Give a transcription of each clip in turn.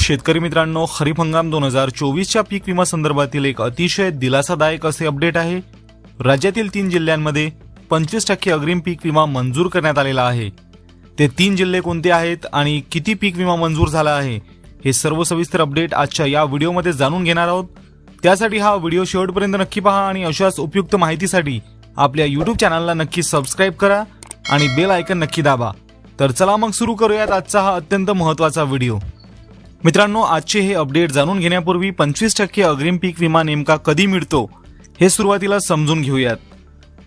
शेतकरी मित्रांनो, खरीप हंगाम 2024च्या पीक विमा संदर्भातील एक अतिशय दिलासादायक असे अपडेट आहे। राज्यातील 3 जिल्ह्यांमध्ये 25% अग्रिम पीक विमा मंजूर करण्यात आलेला आहे। ते 3 जिल्हे कोणते आहेत आणि किती पीक विमा मंजूर झाला आहे हे सर्व सविस्तर अपडेट आजच्या या व्हिडिओमध्ये जाणून घेणार आहोत। त्यासाठी हा व्हिडिओ शेवटपर्यंत नक्की पहा आणि अशाच उपयुक्त माहितीसाठी आपल्या YouTube चॅनलला नक्की सबस्क्राइब करा आणि बेल आयकॉन नक्की दाबा। तर चला मग सुरू करूयात आजचा हा अत्यंत महत्त्वाचा व्हिडिओ। मित्रांनो, आजचे हे अपडेट जाणून घेण्यापूर्वी 25% अग्रिम पीक विमा नेमका कधी मिळतो हे सुरुवातीला समजून घेऊयात।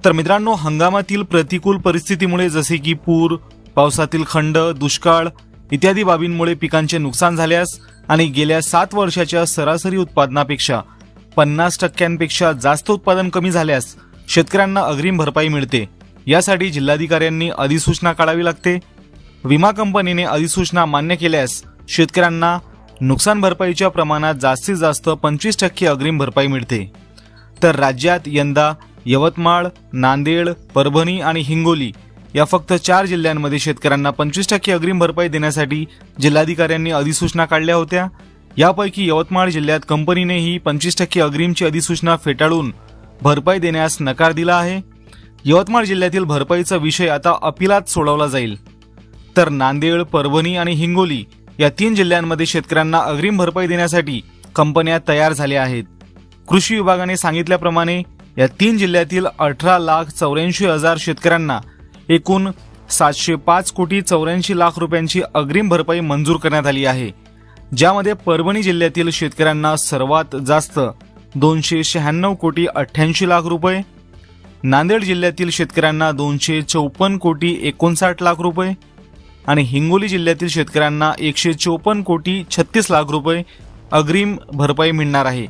तर मित्रांनो, हंगामातील प्रतिकूल परिस्थितीमुळे जसे की पूर, पावसातील खंड, दुष्काळ इत्यादी बाबींमुळे पिकांचे नुकसान झाल्यास आणि गेल्या 7 वर्षाच्या सरासरी उत्पादनापेक्षा 50%पेक्षा जास्त उत्पादन कमी झाल्यास शेतकऱ्यांना अग्रिम भरपाई मिळते। यासाठी जिल्हाधिकाऱ्यांनी अधिसूचना काढावी लागते। विमा कंपनीने अधिसूचना मान्य केल्यास शेतकऱ्यांना नुकसान भरपाईच्या प्रमाणात जास्तीत जास्त 25% अग्रिम भरपाई मिळते। तर राज्यात यंदा यवतमाळ, नांदेड, परभणी आणि हिंगोली या फक्त 4 जिल्ह्यांमध्ये शेतकऱ्यांना 25% अग्रिम भरपाई देण्यासाठी जिल्हाधिकाऱ्यांनी अधिसूचना काढल्या होत्या। यापैकी यवतमाळ जिल्ह्यात कंपनीनेही 25% अग्रिमची अधिसूचना फेटाळून भरपाई देण्यास नकार दिला आहे। यवतमाळ जिल्ह्यातील भरपाईचा विषय आता अपिलात सोडवला जाईल। तर नांदेड, परभणी आणि हिंगोली या 3 जिल्ह्यांमध्ये शेतकऱ्यांना अग्रिम भरपाई देण्यासाठी कंपन्या तयार झाल्या आहेत। कृषी विभागाने सांगितल्याप्रमाणे या 3 जिल्ह्यातील 18,84,000 शेतकऱ्यांना एकूण 705,84,00,000 रुपयांची अग्रिम भरपाई मंजूर करण्यात आली आहे। ज्यामध्ये परभणी जिल्ह्यातील शेतकऱ्यांना सर्वात जास्त 296,88,00,000 रुपये, नांदेड जिल्ह्यातील शेतकऱ्यांना 254,59,00,000 रुपये आणि हिंगोली जिल्ह्यातील शेतकऱ्यांना 154,36,00,000 रुपये अग्रिम भरपाई मिळणार आहे।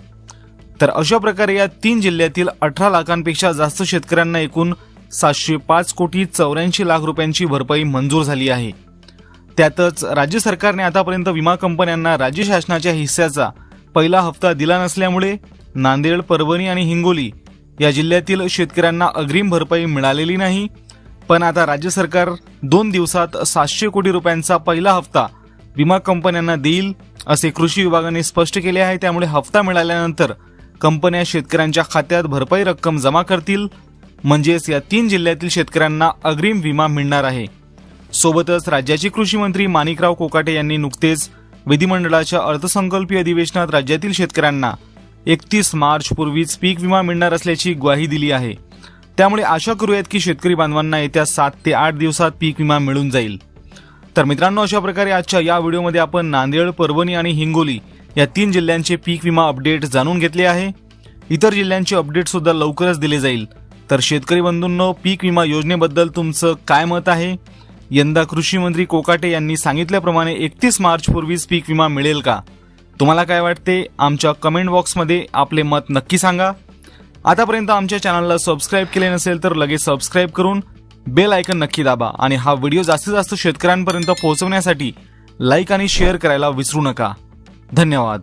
तर अशा प्रकारे या 3 जिल्ह्यातील 18 लाखांपेक्षा जास्त शेतकऱ्यांना एकूण 705,84,00,000 रुपयांची भरपाई मंजूर झाली आहे। त्यातच राज्य सरकारने आतापर्यंत विमा कंपन्यांना राज्य शासनाच्या हिस्साचा पहिला हप्ता दिला नसल्यामुळे नांदेड, परभणी आणि हिंगोली या जिल्ह्यातील शेतकऱ्यांना अग्रिम भरपाई मिळालेली नाही। पण आता राज्य सरकार 2 दिवसात 700 कोटी रुपयांचा पहिला हप्ता विमा कंपन्यांना देईल असे कृषी विभागाने स्पष्ट केले आहे। त्यामुळे हप्ता मिळाल्यानंतर कंपन्या शेतकऱ्यांच्या खात्यात भरपाई रक्कम जमा करतील, म्हणजेच या 3 जिल्ह्यातील शेतकऱ्यांना अग्रिम विमा मिळणार आहे। सोबतच राज्याचे कृषी मंत्री माणिकराव कोकाटे यांनी नुकतेच विधिमंडळाच्या अर्थसंकल्पीय अधिवेशनात राज्यातील शेतकऱ्यांना 31 मार्च पूर्वीच पीक विमा मिळणार असल्याची ग्वाही दिली आहे। त्यामुळे आशा करूयात की शेतकरी बांधवांना येत्या 7 ते 8 दिवसात पीक विमा मिळून जाईल। तर मित्रांनो, अशा प्रकारे आजच्या या व्हिडिओमध्ये आपण नांदेड, परभणी आणि हिंगोली या 3 जिल्ह्यांचे पीक विमा अपडेट जाणून घेतले आहे। इतर जिल्ह्यांचे अपडेट सुद्धा लवकरच दिले जाईल। तर शेतकरी बंधूंनो, पीक विमा योजनेबद्दल तुमचं काय मत आहे? यंदा कृषी मंत्री कोकाटे यांनी सांगितल्याप्रमाणे 31 मार्च पूर्वीच पीक विमा मिळेल का? तुम्हाला काय वाटते? आमच्या कमेंट बॉक्समध्ये आपले मत नक्की सांगा। आतापर्यंत आमच्या चॅनलला सबस्क्राइब केले नसेल तर लगेच सबस्क्राइब करून बेल आयकॉन नक्की दाबा आणि हा व्हिडिओ जास्तीत जास्त शेतकऱ्यांपर्यंत पोहोचवण्यासाठी लाईक आणि शेअर करायला विसरू नका। धन्यवाद।